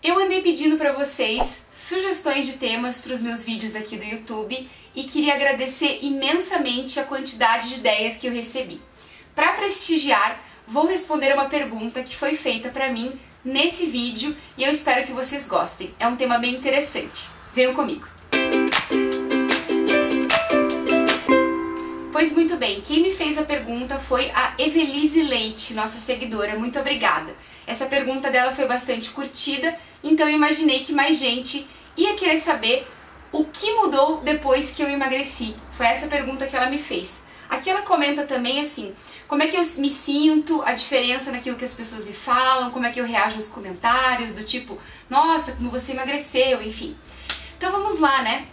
Eu andei pedindo para vocês sugestões de temas para os meus vídeos aqui do YouTube e queria agradecer imensamente a quantidade de ideias que eu recebi. Para prestigiar, vou responder uma pergunta que foi feita para mim nesse vídeo e eu espero que vocês gostem. É um tema bem interessante. Venham comigo! Pois muito bem, quem me fez a pergunta foi a Evelise Leite, nossa seguidora. Muito obrigada. Essa pergunta dela foi bastante curtida, então eu imaginei que mais gente ia querer saber o que mudou depois que eu emagreci. Foi essa pergunta que ela me fez. Aqui ela comenta também assim, como é que eu me sinto, a diferença naquilo que as pessoas me falam, como é que eu reajo aos comentários, do tipo, nossa, como você emagreceu, enfim. Então vamos lá, né?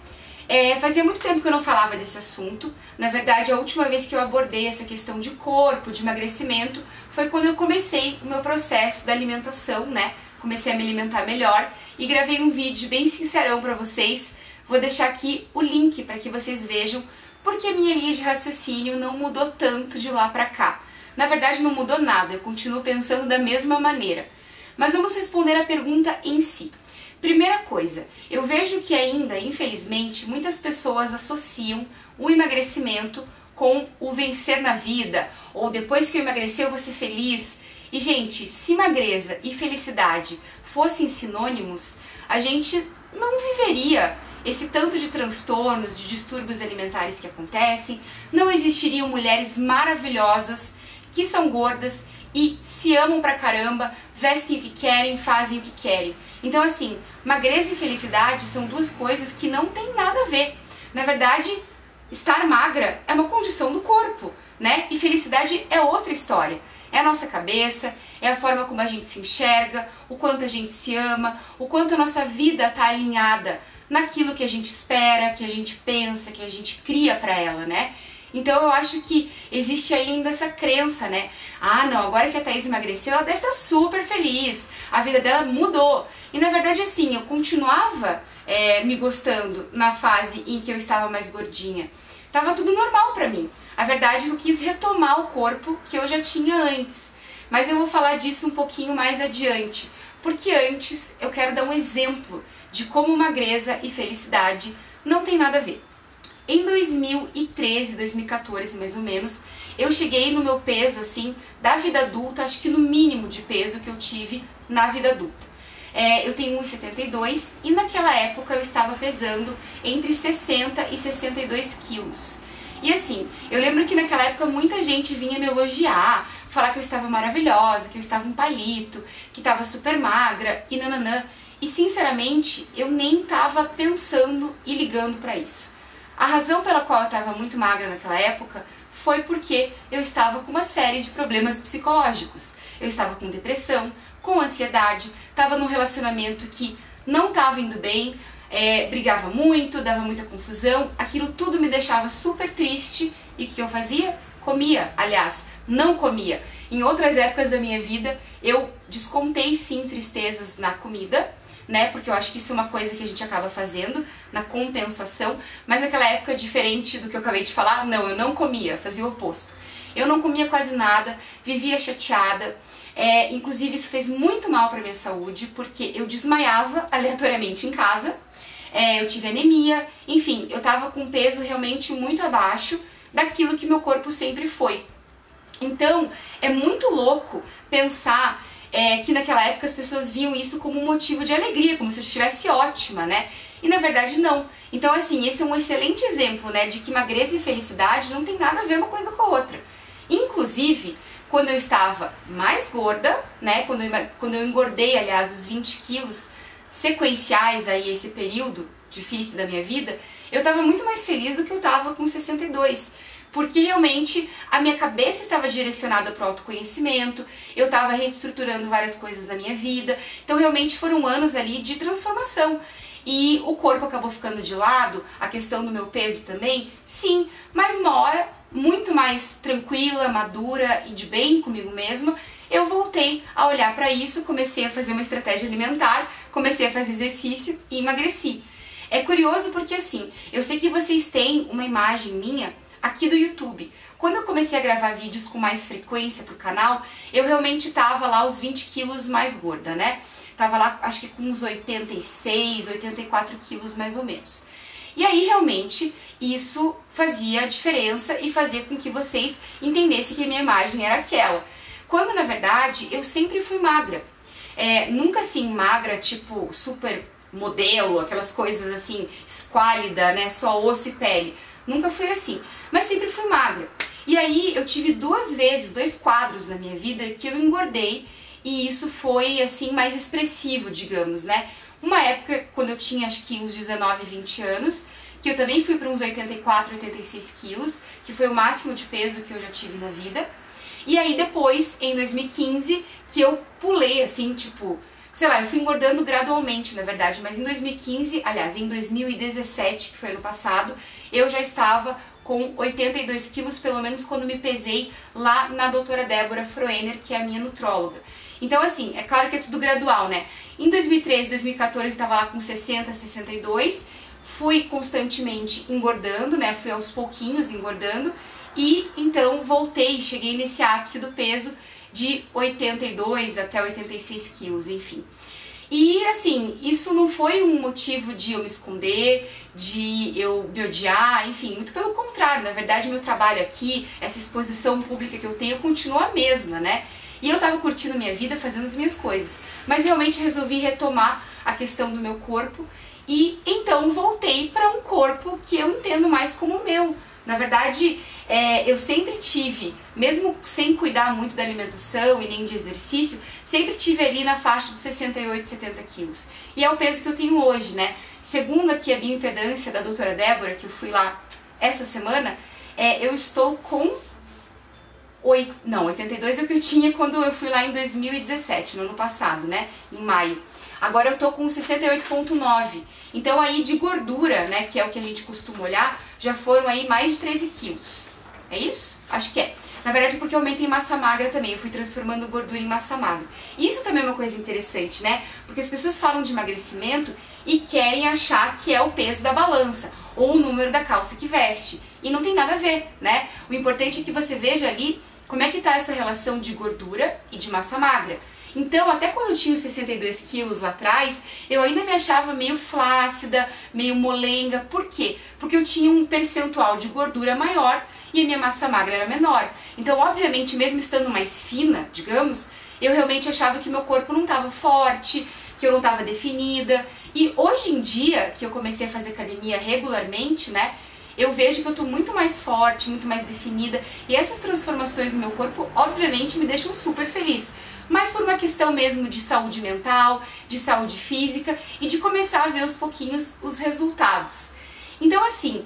Fazia muito tempo que eu não falava desse assunto. Na verdade, a última vez que eu abordei essa questão de corpo, de emagrecimento, foi quando eu comecei o meu processo da alimentação, né? Comecei a me alimentar melhor e gravei um vídeo bem sincerão pra vocês. Vou deixar aqui o link para que vocês vejam porque a minha linha de raciocínio não mudou tanto de lá pra cá. Na verdade, não mudou nada, eu continuo pensando da mesma maneira. Mas vamos responder a pergunta em si. Primeira coisa, eu vejo que ainda, infelizmente, muitas pessoas associam o emagrecimento com o vencer na vida, ou depois que eu emagrecer eu vou ser feliz. E, gente, se magreza e felicidade fossem sinônimos, a gente não viveria esse tanto de transtornos, de distúrbios alimentares que acontecem, não existiriam mulheres maravilhosas que são gordas e se amam pra caramba, vestem o que querem, fazem o que querem. Então assim, magreza e felicidade são duas coisas que não tem nada a ver. Na verdade, estar magra é uma condição do corpo, né? E felicidade é outra história. É a nossa cabeça, é a forma como a gente se enxerga, o quanto a gente se ama, o quanto a nossa vida está alinhada naquilo que a gente espera, que a gente pensa, que a gente cria pra ela, né? Então eu acho que existe ainda essa crença, né? Ah, não, agora que a Thaís emagreceu, ela deve estar super feliz, a vida dela mudou. E na verdade, assim, eu continuava me gostando na fase em que eu estava mais gordinha. Tava tudo normal pra mim. A verdade é que eu quis retomar o corpo que eu já tinha antes. Mas eu vou falar disso um pouquinho mais adiante, porque antes eu quero dar um exemplo de como magreza e felicidade não tem nada a ver. Em 2013, 2014 mais ou menos, eu cheguei no meu peso, assim, da vida adulta, acho que no mínimo de peso que eu tive na vida adulta. Eu tenho 1,72 e naquela época eu estava pesando entre 60 e 62 quilos. E assim, eu lembro que naquela época muita gente vinha me elogiar, falar que eu estava maravilhosa, que eu estava um palito, que estava super magra e nananã. E sinceramente, eu nem estava pensando e ligando pra isso. A razão pela qual eu estava muito magra naquela época foi porque eu estava com uma série de problemas psicológicos. Eu estava com depressão, com ansiedade, estava num relacionamento que não estava indo bem, brigava muito, dava muita confusão, aquilo tudo me deixava super triste. E o que eu fazia? Comia, aliás, não comia. Em outras épocas da minha vida, eu descontei sim tristezas na comida, né? Porque eu acho que isso é uma coisa que a gente acaba fazendo na compensação, mas naquela época, diferente do que eu acabei de falar, não, eu não comia, fazia o oposto. Eu não comia quase nada, vivia chateada, inclusive isso fez muito mal para minha saúde, porque eu desmaiava aleatoriamente em casa, eu tive anemia, enfim, eu tava com um peso realmente muito abaixo daquilo que meu corpo sempre foi. Então, é muito louco pensar que naquela época as pessoas viam isso como um motivo de alegria, como se eu estivesse ótima, né? E na verdade não. Então assim, esse é um excelente exemplo, né, de que magreza e felicidade não tem nada a ver uma coisa com a outra. Inclusive, quando eu estava mais gorda, né, quando eu engordei, aliás, os 20 quilos sequenciais aí, esse período difícil da minha vida, eu estava muito mais feliz do que eu estava com 62. Porque realmente a minha cabeça estava direcionada para o autoconhecimento, eu estava reestruturando várias coisas na minha vida, então realmente foram anos ali de transformação. E o corpo acabou ficando de lado, a questão do meu peso também, sim, mas uma hora muito mais tranquila, madura e de bem comigo mesma, eu voltei a olhar para isso, comecei a fazer uma estratégia alimentar, comecei a fazer exercício e emagreci. É curioso porque assim, eu sei que vocês têm uma imagem minha aqui do YouTube. Quando eu comecei a gravar vídeos com mais frequência pro canal, eu realmente tava lá os 20 quilos mais gorda, né? Tava lá, acho que com uns 86, 84 quilos mais ou menos. E aí, realmente, isso fazia diferença e fazia com que vocês entendessem que a minha imagem era aquela. Quando, na verdade, eu sempre fui magra. Nunca assim, magra, tipo, super modelo, aquelas coisas assim, esquálida, né, só osso e pele. Nunca fui assim, mas sempre fui magra. E aí, eu tive dois quadros na minha vida que eu engordei e isso foi, assim, mais expressivo, digamos, né. Uma época, quando eu tinha acho que uns 19, 20 anos, que eu também fui para uns 84, 86 quilos, que foi o máximo de peso que eu já tive na vida. E aí depois, em 2015, que eu pulei assim, tipo, sei lá, eu fui engordando gradualmente, na verdade, mas em 2015, aliás, em 2017, que foi ano passado, eu já estava com 82 quilos, pelo menos quando me pesei lá na doutora Débora Froener, que é a minha nutróloga. Então, assim, é claro que é tudo gradual, né? Em 2013, 2014, estava lá com 60, 62, fui constantemente engordando, né? Fui aos pouquinhos engordando e então voltei, cheguei nesse ápice do peso de 82 até 86 quilos, enfim. E assim, isso não foi um motivo de eu me esconder, de eu me odiar, enfim, muito pelo contrário. Na verdade, meu trabalho aqui, essa exposição pública que eu tenho, continua a mesma, né? E eu tava curtindo minha vida, fazendo as minhas coisas. Mas realmente resolvi retomar a questão do meu corpo e então voltei para um corpo que eu entendo mais como o meu. Na verdade, eu sempre tive, mesmo sem cuidar muito da alimentação e nem de exercício, sempre tive ali na faixa dos 68, 70 quilos. E é o peso que eu tenho hoje, né? Segundo aqui a bioimpedância da doutora Débora, que eu fui lá essa semana, eu estou com 82 é o que eu tinha quando eu fui lá em 2017, no ano passado, né? Em maio. Agora eu tô com 68,9. Então aí de gordura, né, que é o que a gente costuma olhar, já foram aí mais de 13 quilos. É isso? Acho que é. Na verdade, porque eu aumentei massa magra também, eu fui transformando gordura em massa magra. Isso também é uma coisa interessante, né? Porque as pessoas falam de emagrecimento e querem achar que é o peso da balança ou o número da calça que veste. E não tem nada a ver, né? O importante é que você veja ali como é que tá essa relação de gordura e de massa magra. Então, até quando eu tinha os 62 quilos lá atrás, eu ainda me achava meio flácida, meio molenga. Por quê? Porque eu tinha um percentual de gordura maior e a minha massa magra era menor. Então, obviamente, mesmo estando mais fina, digamos, eu realmente achava que meu corpo não estava forte, que eu não estava definida. E hoje em dia, que eu comecei a fazer academia regularmente, né, eu vejo que eu tô muito mais forte, muito mais definida. E essas transformações no meu corpo, obviamente, me deixam super feliz. Mas por uma questão mesmo de saúde mental, de saúde física e de começar a ver aos pouquinhos os resultados. Então, assim,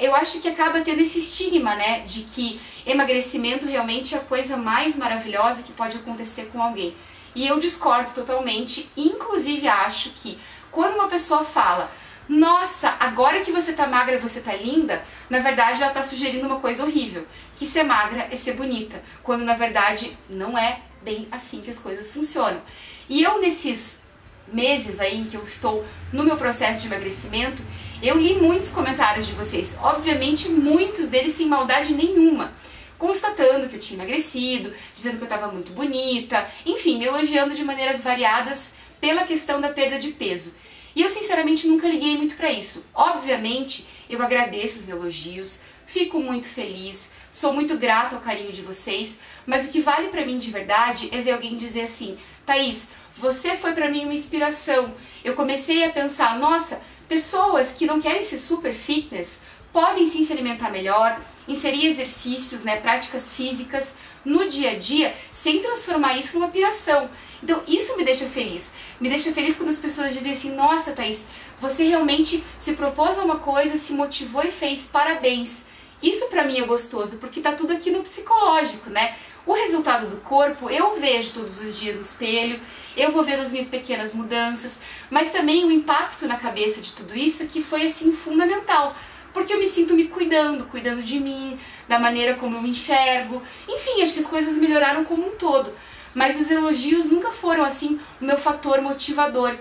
eu acho que acaba tendo esse estigma, né, de que emagrecimento realmente é a coisa mais maravilhosa que pode acontecer com alguém. E eu discordo totalmente, inclusive acho que quando uma pessoa fala: nossa, agora que você tá magra, você tá linda, na verdade ela tá sugerindo uma coisa horrível, que ser magra é ser bonita, quando na verdade não é bem assim que as coisas funcionam. E eu, nesses meses aí em que eu estou no meu processo de emagrecimento, eu li muitos comentários de vocês, obviamente muitos deles sem maldade nenhuma, constatando que eu tinha emagrecido, dizendo que eu estava muito bonita, enfim, me elogiando de maneiras variadas pela questão da perda de peso. E eu sinceramente nunca liguei muito pra isso. Obviamente, eu agradeço os elogios, fico muito feliz, sou muito grata ao carinho de vocês, mas o que vale pra mim de verdade é ver alguém dizer assim: Thaís, você foi pra mim uma inspiração. Eu comecei a pensar, nossa, pessoas que não querem ser super fitness podem sim se alimentar melhor, inserir exercícios, né, práticas físicas no dia a dia, sem transformar isso numa piração. Então isso me deixa feliz. Me deixa feliz quando as pessoas dizem assim: nossa, Thaís, você realmente se propôs a uma coisa, se motivou e fez, parabéns. Isso pra mim é gostoso, porque tá tudo aqui no psicológico, né? O resultado do corpo eu vejo todos os dias no espelho, eu vou vendo as minhas pequenas mudanças, mas também o impacto na cabeça de tudo isso que foi assim fundamental, porque eu me sinto me cuidando, cuidando de mim, da maneira como eu me enxergo, enfim, acho que as coisas melhoraram como um todo, mas os elogios nunca foram assim o meu fator motivador.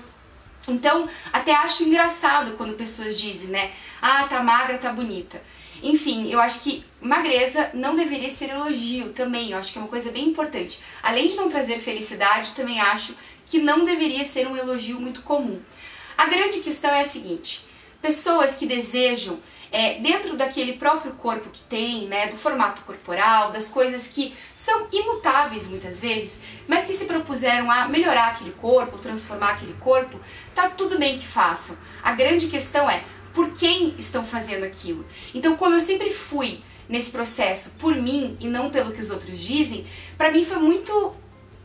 Então, até acho engraçado quando pessoas dizem, né, ah, tá magra, tá bonita. Enfim, eu acho que magreza não deveria ser elogio também, eu acho que é uma coisa bem importante. Além de não trazer felicidade, também acho que não deveria ser um elogio muito comum. A grande questão é a seguinte: pessoas que desejam, dentro daquele próprio corpo que tem, né, do formato corporal, das coisas que são imutáveis muitas vezes, mas que se propuseram a melhorar aquele corpo, transformar aquele corpo, tá tudo bem que façam. A grande questão é por quem estão fazendo aquilo. Então, como eu sempre fui nesse processo por mim e não pelo que os outros dizem, pra mim foi muito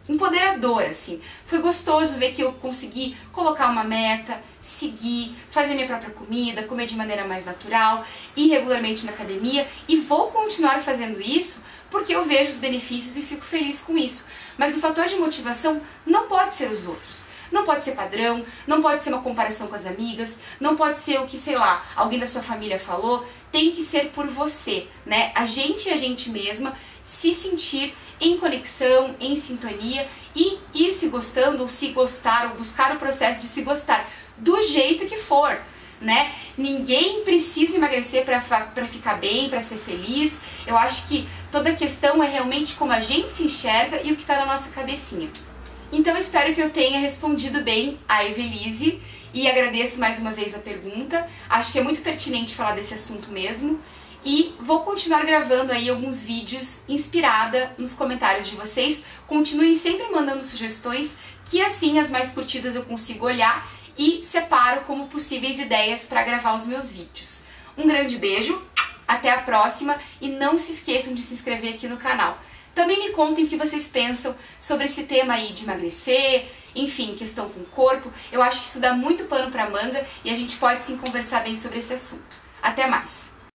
empoderador, assim. Foi gostoso ver que eu consegui colocar uma meta, seguir, fazer minha própria comida, comer de maneira mais natural, ir regularmente na academia, e vou continuar fazendo isso porque eu vejo os benefícios e fico feliz com isso. Mas o fator de motivação não pode ser os outros. Não pode ser padrão, não pode ser uma comparação com as amigas, não pode ser o que, sei lá, alguém da sua família falou, tem que ser por você, né? A gente mesma se sentir em conexão, em sintonia e ir se gostando ou se gostar ou buscar o processo de se gostar do jeito que for, né? Ninguém precisa emagrecer para ficar bem, para ser feliz. Eu acho que toda a questão é realmente como a gente se enxerga e o que está na nossa cabecinha. Então espero que eu tenha respondido bem a Evelise e agradeço mais uma vez a pergunta. Acho que é muito pertinente falar desse assunto mesmo. E vou continuar gravando aí alguns vídeos inspirada nos comentários de vocês. Continuem sempre mandando sugestões, que assim as mais curtidas eu consigo olhar e separo como possíveis ideias para gravar os meus vídeos. Um grande beijo, até a próxima e não se esqueçam de se inscrever aqui no canal. Também me contem o que vocês pensam sobre esse tema aí de emagrecer, enfim, questão com o corpo. Eu acho que isso dá muito pano pra manga e a gente pode sim conversar bem sobre esse assunto. Até mais!